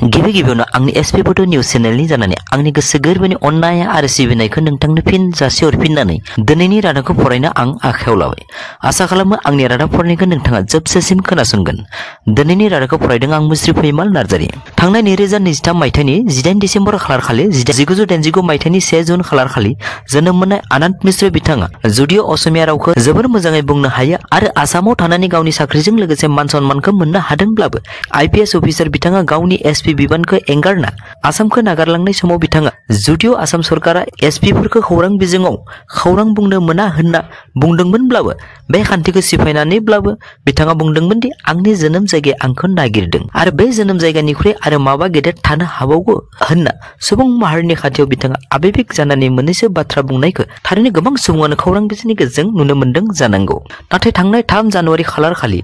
गिबि गिबियावनो आंनि एसपि फट' निउस चेनेलनि जानानै आंनि गोसो गोरबोनि अननाय आरो सिबिनायखौ नोंथांनो फिन जासिहरफिननानै दिनैनि रादाबखौ फरायनो आं आखायाव लाबाय। आसा खालामो आंनि रादाब फरायनायखौ नोंथाङा जोबजासिम खोनासंगोन। दिनैनि रादाबखौ फरायदों आं मुस्रि फैमाल नार्जारि। थांनाय 2023 मायथाइनि 18 डिसेम्बर खालार खालि 1989 मायथाइनि 1 जुन खालार खालि जोनोम मोननाय आनन्द मिश्र बिथाङा जुदिअ असमिया रावखौ जोबोर मोजाङै बुंनो हायो आरो आसामाव थानानै गावनि साख्रिजों लोगोसे मान सन्मानखौ मोननो हादोंब्लाबो आईपीएस अफिसार बिथाङा गावनि एसपि बिबानखौ एंगारना आसामखौ नागारलांनाय समाव बिथाङा जुदिअ आसाम सरकारा एसपिफोरखौ खौरां बिजोङाव खौरां बुंनो मोना होनना बुंदोंमोनब्लाबो बे खान्थिखौ सिफायनानैब्लाबो बिथाङा बुंदोंमोन दि आंनि जोनोम जायगाया आंखौ नागिरदों आरो बे जोनोम जायगानिख्रुइ आरो माबा गेदेर थानो हाबावगौ होनना सुबुं माहारिनि खाथियाव बिथाङा आबेबिक जानानै मोननैसो बाथ्रा बुंनायखौ थारैनो गोबां सुबुङानो खौरां बिजोंनि गेजेरजों नुनो मोनदों जानांगौ। नाथाय थांनाय 3 जानुवारि खालार खालि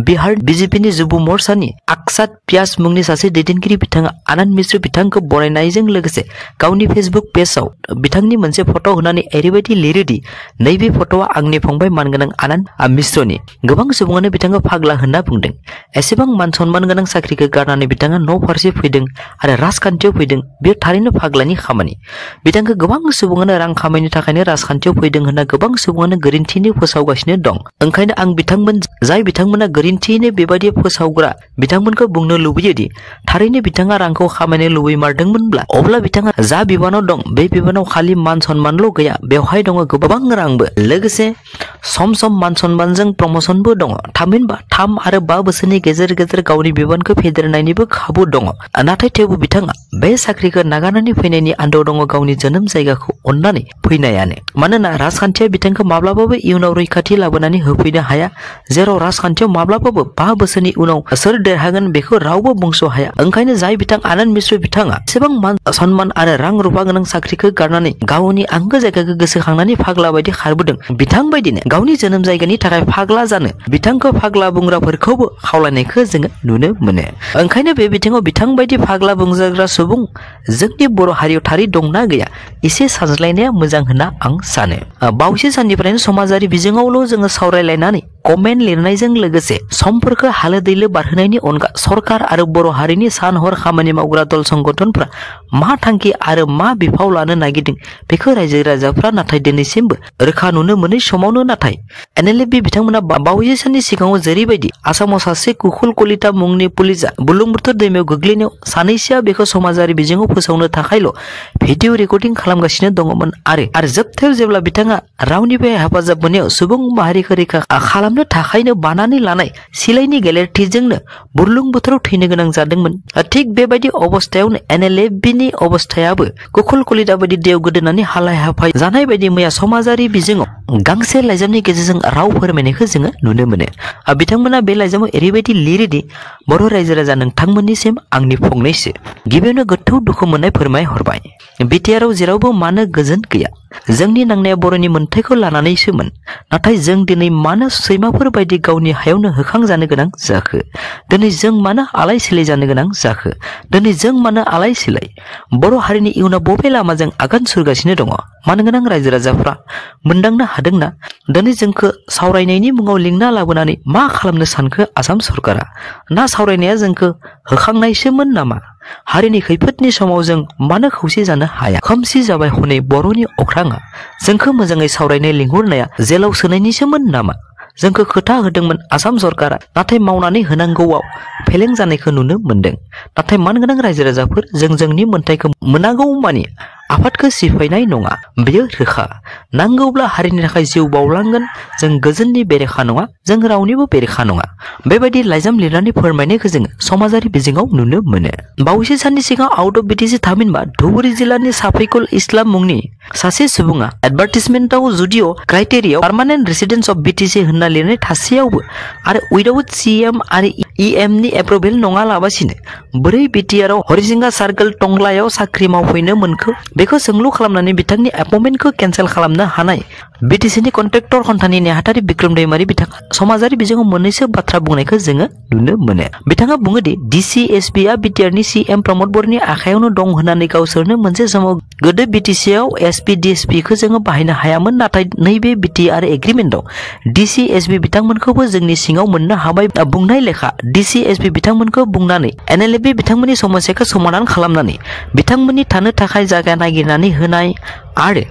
बिहार बीजेपीनि जुब मोर्चानि आक्साद प्यास मुंनि सासे दैदेनगिरि बिथाङा आनन्द मिश्र बिथांखौ बरायनायजों लोगोसे गावनि फेसबुक पेजआव बिथांनि मोनसे फट' होनानै ओरैबायदि लिरोदि नैबे फट'आ आंनि फंबाय मानगोनां आनन्द मिश्रनि। गोबां सुबुङानो बिथांखौ फाग्ला होनना बुंदों। एसेबां मान सन्मान गोनां साख्रिखौ गारनानै बिथाङा न' फारसे फैदों आरो राजखान्थियाव फैदों, बेयो थारैनो फाग्लानि खामानि। बिथांखौ गोबां सुबुङानो रां खामायनो थाखायनो राजखान्थियाव फैदों होनना गोबां सुबुङानो गोरोन्थियैनो फोसावगासिनो दं। ओंखायनो आं बिथांमोना गोरोन्थियैनो बेबायदि फोसावग्रा बिथांमोनखौ बुंनो लुबैयोदि थारैनो बिथाङा रांखौ खामायनो लुबैमारदोंमोनब्ला अब्ला बिथाङा जा बिबानाव दं बे बिबानाव खालि मान सन्मानल' गैया, बेवहाय दङ गोबां रांबो, लोगोसे सम सम मान सन्मानजों प्रमोशनबो दङ। थामहिनबा 3 आरो 5 बोसोरनि गेजेर गेजेर गावनि बिबानखौ फेदेरनायनिबो खाबु दङ। नाथाय थेवबो बिथाङा बे साख्रिखौ नागारनानै फैनायनि आन्दोआव दङ गावनि जोनोम जायगाखौ अननानै फैनायानो। मानोना राजखान्थिया बिथांखौ माब्लाबाबो इयुनाव रैखाथि लाबोनानै होफैनो हाया, जेराव राजखान्थियाव माब्लाबाबो 5 बोसोरनि उनाव सोर देरहागोन बेखौ रावबो बुंस' हाया। ओंखायनो जाय बिथां आनन्द मिश्र बिथाङा एसेबां मान सन्मान आरो रां रुफा गोनां साख्रिखौ गारनानै गावनि आंगो जायगाखौ गोसोखांनानै फाग्ला बायदि खारबोदों, बिथां बायदिनो गावनि जोनोम जायगानि थाखाय फाग्ला जानो बिथांखौ फाग्ला बुंग्राफोरखौबो खावलायनायखौ जोङो नुनो मोनो। ओंखायनो बे बिथिङाव बिथां बायदि फाग्ला बुंजाग्रा सुबुं जोंनि बर' हारियाव थारै दंना गैया एसे सानज्लायनाया मोजां होनना आं सानो। बावैसो साननिफ्रायनो समाजारि बिजोङावल' जोङो सावरायलायनानै कमेन्ट लिरनायजों लोगोसे समफोरखौ हालो दैलो बारहोनायनि अनगा सरकार आरो बर' हारिनि सान हर खामानि मावग्रा दल संगठनफ्रा मा थांखि आरो मा बिफाव लानो नागिरदों बेखौ रायजो राजाफ्रा नाथाय दिनैसिमबो रोखा नुनो मोनै समावनो नाथाय एनएलएफबि बिथांमोना बावैसो साननि सिगाङाव जेरैबायदि आसामाव सासे कुकुल कलिता मुंनि पुलिसा बुरलुंबुथुर दैमायाव गोग्लैनायाव सानैसोआ बेखौ समाजारि बिजोङाव फोसावनो थाखायल' भिडिअ रेकर्डिं खालामगासिनो दङमोन आरो जोबथायाव जेब्ला बिथाङा रावनिफ्राय हेफाजाब मोननायाव सुबुं माहारिखौ रैखा खालामनो थाखायनो बानानै लानाय सिलाइनि गेलेरथिजोंनो बुरलुंबुथुराव थैनो गोनां जादोंमोन। थिग बेबायदि अबस्थायावनो एनएलएफबिनि अबस्थायाबो कुकुल कलिता बायदि देव गोदोनानै हालाय हाफाय जानाय बायदि मैया समाजारि बिजोङाव गांसे लाइजामनि गेजेरजों राव फोरमायनायखौ जोङो नुनो मोनो। बिथांमोना बे लाइजामाव ओरैबायदि लिरोदि बर' रायजो राजा नोंथांमोननिसिम आंनि फंनैसो गिबियावनो गोथौ दुखु मोननाय फोरमायहरबाय। बिटिआरआव जेरावबो मानो गोजोन गैया? जोंनि नांनाया बर'नि मोन्थायखौ लानानैसोमोन, नाथाय जों दिनै मानो सैमाफोर बायदि गावनि हायावनो होखांजानो गोनां जाखो? दिनै जों मानो आलाय सिलाय जानो गोनां जाखो? दिनै जों मानो आलाय सिलाय? बर' हारिनि इयुनाव बबे लामाजों आगान सुरगासिनो दङ? मानगोनां रायजो राजाफ्रा मोनदांनो हादोंना दिनै जोंखौ सावरायनायनि मुङाव लिंना लाबोनानै मा खालामनो सानखो आसाम सरकारा? ना सावरायनाया जोंखौ होखांनायसोमोन नामा? हारिनि खैफोदनि समाव जों मानो खौसे जानो हाया? खोमसि जाबाय हनै बर'नि अख्राङा। जोंखौ मोजाङै सावरायनो लिंहरनाया जेलाव सोनायनिसोमोन नामा? जोंखौ खोथा होदोंमोन आसाम सरकारा, नाथाय मावनानै होनांगौआव फेलें जानायखौ नुनो मोनदों। नाथाय मानगोनां रायजो राजाफोर, जों जोंनि मोन्थायखौ मोनागौ मानि आफादखौ सिफायनाय नङा, बेयो रोखा। नांगौब्ला हारिनि थाखाय जिउ बावलांगोन। जों गोजोननि बेरेखा नङा, जों रावनिबो बेरेखा नङा। बेबायदि लाइजाम लिरनानै फोरमायनायखौ जोङो समाजारि बिजोङाव नुनो मोनो। बावैसो साननि सिगां आउट अफ बिटिसि थामहिनबा धुबुरी जिल्लानि साफिकुल इस्लाम मुंनि सासे सुबुङा एडभार्टिजमेन्टआव जुदिअ क्राइटेरियायाव पार्मानेन्ट रेसिडेन्स अफ बिटिसि होनना लिरनाय थासेयावबो आरो उइदाउट सिएम आरो इएमनि एप्रुभेल नङालाबासिनो बोरै बिटिआरआव हरिसिंगा सार्कल टंग्लायाव साख्रि मावफैनो मोनखो बेखौ सोंलु खालामनानै बिथांनि एपइन्टमेन्टखौ केन्सेल खालामनो हानाय बिटिसिनि कन्ट्रेक्टर खन्थानि नेहाथारि बिक्रम दैमारि बिथाङा समाजारि बिजोङाव मोननैसो बाथ्रा बुंनायखौ जोङो नुनो मोनो। बिथाङा बुङोदि डिसिएसपिआ बिटिआरनि सिएम प्रमद बर'नि आखायावनो दं होननानै गावसोरनो मोनसे समाव गोदो BTC आव SP DSP खौ जोङो बाहायनो हायामोन नाथाय नैबे BT आरो एग्रीमेन्टआव DC SP बिथांमोनखौबो जोंनि सिङाव मोननो हाबाय बुंनाय लेखा DC SP बिथांमोनखौ बुंनानै NLFB बिथांमोननि समस्याखौ समाधान खालामनानै बिथांमोननि थानो थाखाय जायगा नागिरनानै होनाय आरो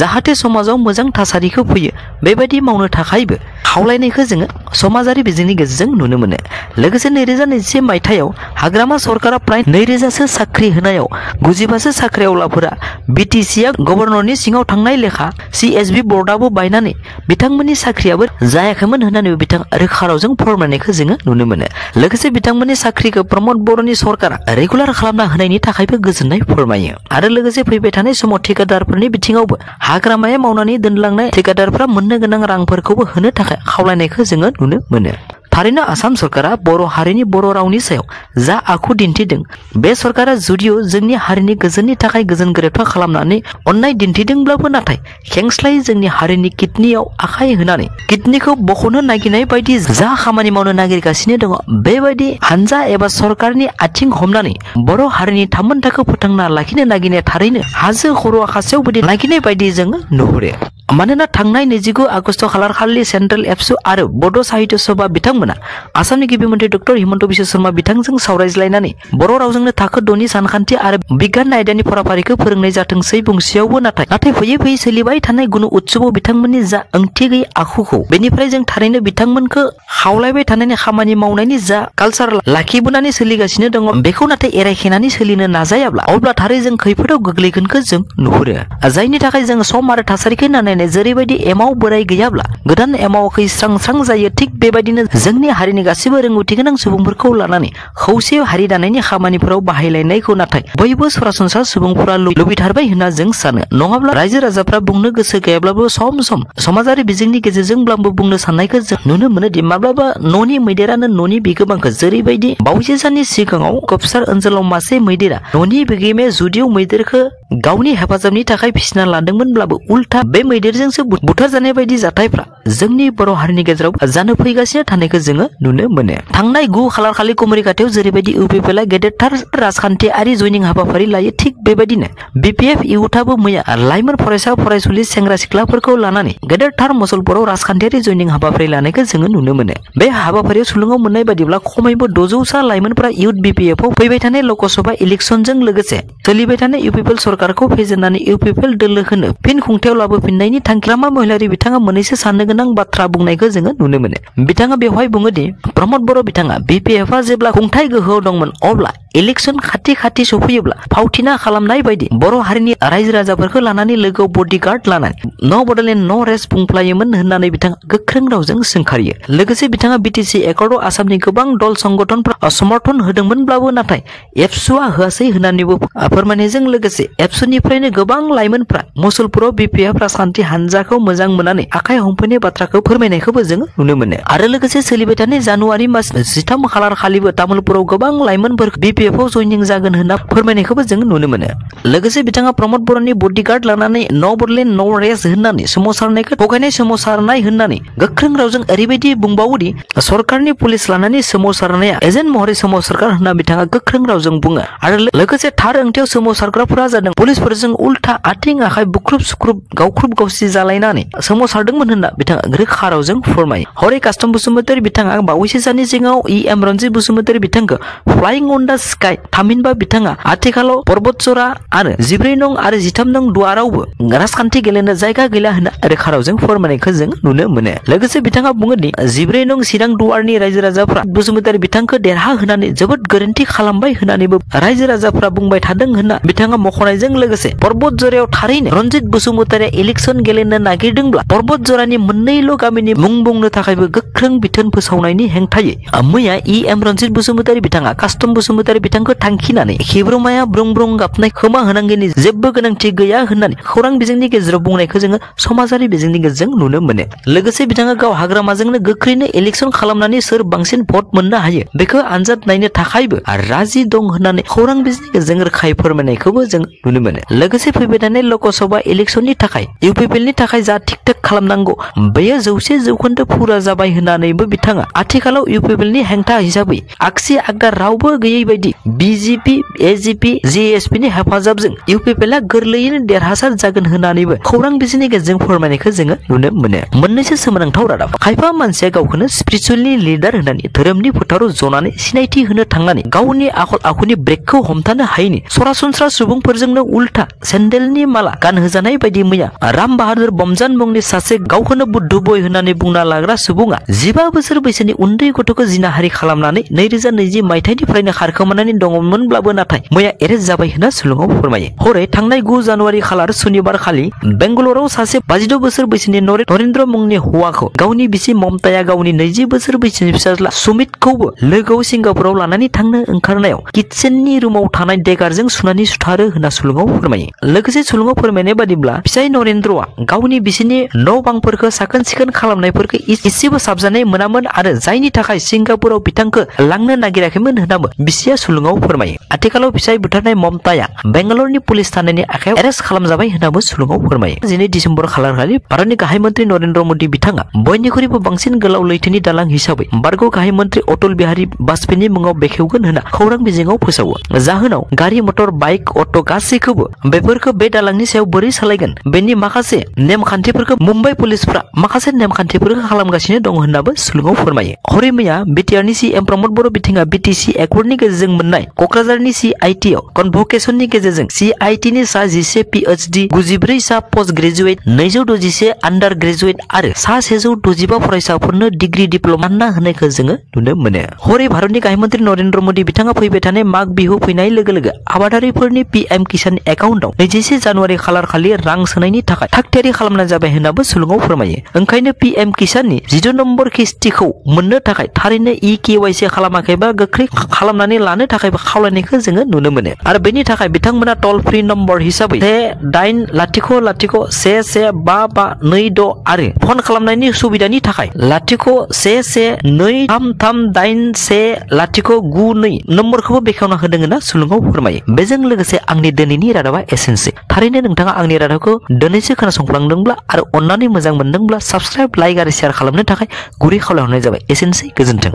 जाहाथे समाजाव मोजां थासारिखौ फैयो बेबायदि मावनो थाखायबो खावलायनायखौ जोङो समाजारि बिजोंनि गेजेरजों नुनो मोनो। लोगोसे 2021 मायथाइयाव हाग्रामा सरकारा प्राय 2000 सो साख्रि होनायाव 95 सो साख्रिआवलाफोरा BTC आ गभर्नरनि सिङाव थांनाय लेखा CSB बर्डआबो बायनानै बिथांमोननि साख्रियाबो जायाखैमोन होननानै बिथां रोखा रावजों फोरमायनायखौ जोङो नुनो मोनो। लोगोसे बिथांमोननि साख्रिखौ प्रमद बर'नि सरकारा रेगुलार खालामना होनायनि थाखायबो गोजोननाय फोरमायो आरो लोगोसे फैबाय थानाय समाव ठेकेदारफोरनि बिथिङावबो हाग्रामाया मावनानै दोनलांनाय ठेकेदारफ्रा मोननो गोनां रांफोरखौबो होनो थाखाय खावलायनायखौ जोङो नुनो मोनो। थारैनो आसाम सरकारा बर' हारिनि बर' रावनि सायाव जा आखु दिन्थिदों बे सरकारा जुदियो जोंनि हारिनि गोजोननि थाखाय गोजोन गोरोबथा खालामनानै अननाय दिन्थिदोंब्लाबो नाथाय खेंस्लायै जोंनि हारिनि किडनियाव आखाइ होनानै किडनिखौ बख'नो नागिरनाय बायदि जा खामानि मावनो नागिरगासिनो दङ बेबायदि हानजा एबा सरकारनि आथिं हमनानै बर' हारिनि थामोनथाखौ फोथांना लाखिनो नागिरनाया थारैनो हाजो खर' आखासेयाव बायदि नागिरनाय बायदि जोङो नुहुरो। मानोना थांनाय 29 आगस्ट खालारखालि सेन्ट्रेल एबसु आरो बड' साहित्य सभा बिथांमोना आसामनि गिबि मन्त्रि डक्टर हिमन्त बिश्व शर्मा बिथांजों सावरायज्लायनानै बर' रावजोंनो थाखो 2 नि सानखान्थि आरो बिगियान आयदानि फराफारिखौ फोरोंनाय जाथोंसै बुंसेयावबो नाथाय फैयै फैयै सोलिबाय थानाय गुनु उत्सबआव बिथांमोननि जा ओंथि गैयै आखुखौ बेनिफ्राय जों थारैनो बिथांमोनखौ खावलायबाय थानायनि खामानि मावनायनि जा कालचार लाखिबोनानै सोलिगासिनो दङ बेखौ नाथाय एरायखेनानै सोलिनो नाजायाब्ला अब्ला थारै जों खैफोदाव गोग्लैगोनखौ जों नुहुरो। जायनि थाखाय जों सम आरो थासारिखौ नायनानै जेरैबायदि एमाव बोराय गैयाब्ला गोदान एमावखै स्रां स्रां जायो थिग बेबायदिनो जोंनि हारिनि गासिबो रोंगौथि गोनां सुबुंफोरखौ लानानै खौसे हारि दानायनि खामानिफोराव बाहायलायनायखौ नाथाय बयबो सरासनस्रा सुबुंफोरा लुबैथारबाय होनना जों सानो। नङाब्ला रायजो राजाफ्रा बुंनो गोसो गैयाब्लाबो सम सम समाजारि बिजोंनि गेजेरजोंब्लाबो बुंनो साननायखौ जों नुनो मोनोदि माब्लाबा न'नि मैदेरानो न'नि बिगोमाखौ जेरैबायदि बावैसो साननि सिगाङाव कक्सबाजार ओनसोलाव मासे मैदेरा न'नि बिगोमाया जुदियो मैदेरखौ गावनि हेफाजाबनि थाखाय फिसिना लादोंमोनब्लाबो उल्था बे मैदेरजोंसो बुथारजानाय बायदि जाथायफ्रा जोंनि बर' हारिनि गेजेराव जानो फैगासिनो थानायखौ जोङो नुनो मोनो। थांनाय 9 खालारखालि कुमारिघाटआव जेरैबायदि इउपिपिएलआ गेदेरथार राजखान्थियारि जयनिं हाबाफारि लायो थिग बेबायदिनो BPF इउथआबो मैया लाइमोन फरायसा फरायसुलि सेंग्रा सिख्लाफोरखौ लानानै गेदेरथार मुसलपुराव राजखान्थियारि जयनिं हाबाफारि लानायखौ जोङो नुनो मोनो। बे हाबाफारियाव सुलुङाव मोननाय बायदिब्ला खमैबो 600 सा लाइमोनफोरा इउथ BPF आव फैबाय थानाय लोकसभा इलेक्सनजों लोगोसे सोलिबाय थानाय इउपिपिएल सरकारखौ फेजेननानै इउपिपिएल दोलोखौनो फिन खुंथायाव लाबोफिननायनि थांखि लामा महिलारि बिथाङा मोननैसो साननो गोनां बाथ्रा बुंनायखौ जोङो नुनो मोनो। बिथाङा बेवहाय बुङोदि प्रमद बर' बिथाङा BPF आ जेब्ला खुंथाय गोहोआव दंमोन अब्ला इलेक्सन खाथि सफैयोब्ला फावथिना खालामनाय बायदि बर' हारिनि रायजो राजाफोरखौ लानानै लोगोआव बडिगार्ड लानानै न' बड'लेण्ड न' रेस्ट बुंफ्लायोमोन होननानै बिथाङा गोख्रों रावजों सोंखारियो। लोगोसे बिथाङा BTC एकर्डआव आसामनि गोबां दल संगठनफोरा समर्थन होदोंमोनब्लाबो नाथाय एबसुआ होआसै होननानैबो फोरमायनायजों लोगोसे एबसुनिफ्रायनो गोबां लाइमोनफ्रा मुसलपुराव BPF राजखान्थि हानजाखौ मोजां मोननानै आखाइ हमफैनाय बाथ्राखौ फोरमायनायखौबो जोङो नुनो मोनो। आरो लोगोसे सोलिबाय थानाय जानुवारि मास 13 खालार खालिबो तामुलपुराव गोबां लाइमोनफोर BPF आव जयनिं जागोन होनना फोरमायनायखौबो जों नुनो मोनो। लोगोसे बिथाङा प्रमद बर'नि बडिगार्ड लानानै न' बड'लेण्ड न' रेस्ट होननानै सोमावसारनायखौ थगायनाय सोमावसारनाय होननानै गोख्रों रावजों ओरैबायदि बुंबावोदि सरकारनि पुलिस लानानै सोमावसारनाया एजेन्ट महरै सोमावसारग्रा होनना बिथाङा गोख्रों रावजों बुङो। आरो लोगोसे थार ओंथियाव सोमावसारग्राफोरा जादों पुलिसफोरजों उल्था आथिं आखाइ बुख्रुब सुख्रुब गावख्रुब गावसि जालायनानै सोमावसारदोंमोन होनना बिथाङा रोखा रावजों फोरमायो। हरै कास्टम बसुमतारी बिथाङा बावैसो साननि सिगाङाव EM रन्जित बसुमतारी बिथांखौ फ्लाइं अन दा स्काई थामहिनबा बिथाङा आथिखालाव पर्बतजरा आरो 14 नं आरो 13 नं दुवारावबो राजखान्थि गेलेनो जायगा गैला होनना रोखा रावजों फोरमायनायखौ जों नुनो मोनो। लोगोसे बिथाङा बुङोदि 14 नं चिरां दुवारनि रायजो राजाफ्रा बसुमतारी बिथांखौ देरहा होनानै जोबोद गोरोन्थि खालामबाय होननानैबो रायजो राजाफ्रा बुंबाय थादों होनना बिथाङा मख'नायजों लोगोसे पर्बतजरायाव थारैनो रन्जित बसुमतारीया इलेक्सन गेलेनो नागिरदोंब्ला पर्बतजरानि मोननैल' गामिनि मुं बुंनो थाखायबो गोख्रों बिथोन फोसावनायनि हेंथायै मैया EM रन्जित बसुमतारी बिथाङा कास्टम बसुमतारी बिथांखौ थांखिनानै खेब्रमाया ब्रुं ब्रुं गाबनाय खोमा होनांगौनि जेबो गोनांथि गैया होननानै खौरां बिजोंनि गेजेराव बुंनायखौ जोङो समाजारि बिजोंनि गेजेरजों नुनो मोनो। लोगोसे बिथाङा गाव हाग्रामाजोंनो गोख्रैनो इलेक्सन खालामनानै सोर बांसिन भट मोननो हायो बेखौ आनजाद नायनो थाखायबो राजि दं होननानै खौरां बिजोंनि गेजेरजों रोखायै फोरमायनायखौबो जों नुनो मोनो। लोगोसे फैबाय थानाय लोकसभा इलेक्सननि थाखाय इउपिपिएलनि थाखाय जा थिक थाक खालामनांगौ बेयो 100% फुरा जाबाय होननानैबो बिथाङा आथिखालाव इउपिपिएलनि हेंथा हिसाबै आगसि आगदा रावबो गैयै बायदि एनसिपि बिजेपि एजिपि जेएसपि नि हेफाजाबजों इउपिपिएलआ गोरलैयैनो देरहासार जागोन होननानैबो खौरां बिजोंनि गेजेरजों फोरमायनायखौ जोङो नुनो मोनो। मोननैसो सोमोनांथाव रादाब। खायफा मानसिया गावखौनो स्पिरिचुवेलनि लिडार होननानै धोरोमनि फोथाराव जनानै सिनायथि होनो थांनानै गावनि आखल आखुनि ब्रेकखौ हमथानो हायैनि सरासनस्रा सुबुंफोरजोंनो उल्था सेन्देलनि माला गानहोजानाय बायदि मैया राम बाहादुर बमजान मुंनि सासे गावखौनो बुद्धु बय होननानै बुंना लाग्रा सुबुङा 15 बोसोर बैसोनि उन्दै गथ'खौ जिनाहारि खालामनानै 2020 मायथाइनिफ्रायनो खारखोमानानै दङमोनब्लाबो नाथाय मैया एरेस्ट जाबाय होनना सुलुङाव फोरमायो। हरै थांनाय 9 जानुवारि खालार सुनिबार खालि बेंगलराव सासे 52 बोसोर बैसोनि नरेन्द्र मुंनि हौवाखौ गावनि बिसि ममताया गावनि 20 बोसोर बैसोनि फिसाज्ला सुमितखौबो लोगोआव सिंगापुराव लानानै थांनो ओंखारनायाव किटचेननि रुमाव थानाय देगारजों सुनानै सुथारो होनना सुलुङाव फोरमायो। लोगोसे सुलुङाव फोरमायनाय बादिब्ला फिसाय नरेन्द्रआ गावनि बिसिनि न' बांफोरखौ साखोन सिखोन खालामनायफोरखौ एसेबो साबजानाय मोनामोन आरो जायनि थाखाय सिंगापुराव बिथांखौ लांनो नागिराखैमोन होननाबो बिसिया सुलुङाव फोरमायो। आथिखालाव फिसाय बुथारनाय ममताया बेंगालरनि पुलिस थानायनि आखायाव एरेस्ट खालामजाबाय होननाबो सुलुङाव फोरमायो। 12 दिसेम्बर खालारखालि भारतनि गाहाय मन्त्रि नरेन्द्र मोदी बिथाङा बयनिख्रुइबो बांसिन गोलाव लैथोनि दालां हिसाबै बारग' गाहाय मन्त्रि अटल बिहारी बाजपेयीनि मुङाव बेखेवगोन होनना खौरां बिजोङाव फोसावो। जाहोनाव गारि मटर बाइक अट' गासैखौबो बेफोरखौ बे दालांनि सायाव बोरै सालायगोन बेनि माखासे नेमखान्थिफोरखौ मुम्बाइ पुलिसफ्रा माखासे नेमखान्थिफोरखौ खालामगासिनो दं होननाबो सुलुङाव फोरमायो। हरै मैया बिटिआरनि सीएम प्रमद बर' बिथाङा बिटिसि एक्टनि गेजेरजों मोननाय क'क्राझारनि सीआईटी आव कनभकेसननि गेजेरजों सीआईटी नि सा 11 पीएचडी 94 सा पोस्ट ग्रेजुवेट 261 आन्डार ग्रेजुवेट आरो सा 165 फरायसाफोरनो डिग्री डिप्ल'मा होनायखौ जोङो नुनो मोनो। हरै भारतनि गाहाय मन्त्रि नरेन्द्र मोदी बिथाङा फैबाय थानाय माग बिहु फैनाय लोगो लोगो आबादारिफोरनि पीएम किसान एकाउन्टआव 21 जानुवारि खालार खालि रां सोनायनि थाखाय थागथियारि खालामनाय जाबाय होननाबो सुलुङाव फोरमायो। ओंखायनो पीएम किसाननि 12 नम्बर किस्तिखौ मोननो थाखाय थारैनो EKYC खालामाखैबा गोख्रै खालामनानै लानो थाखाय खावलायनायखौ जोङो नुनो मोनो आरो बेनि थाखाय बिथांमोना टल फ्रि नम्बर हिसाबै 1800115526 आरो फन खालामनायनि सुबिदानि थाखाय 0123381092 नम्बरखौबो बेखेवना होदों होनना सुलुङाव फोरमायो। बेजों लोगोसे आंनि दिनैनि रादाबा एसेनोसै। थारैनो नोंथाङा आंनि रादाबखौ दिनैसो खोनासंफ्लांदोंब्ला आरो अननानै मोजां मोनदोंब्ला साबस्क्राइब लाइक आरो शेयार खालामनो थाखाय गुरै खावलायहरनाय जाबाय। एसेनोसै, गोजोन्थों।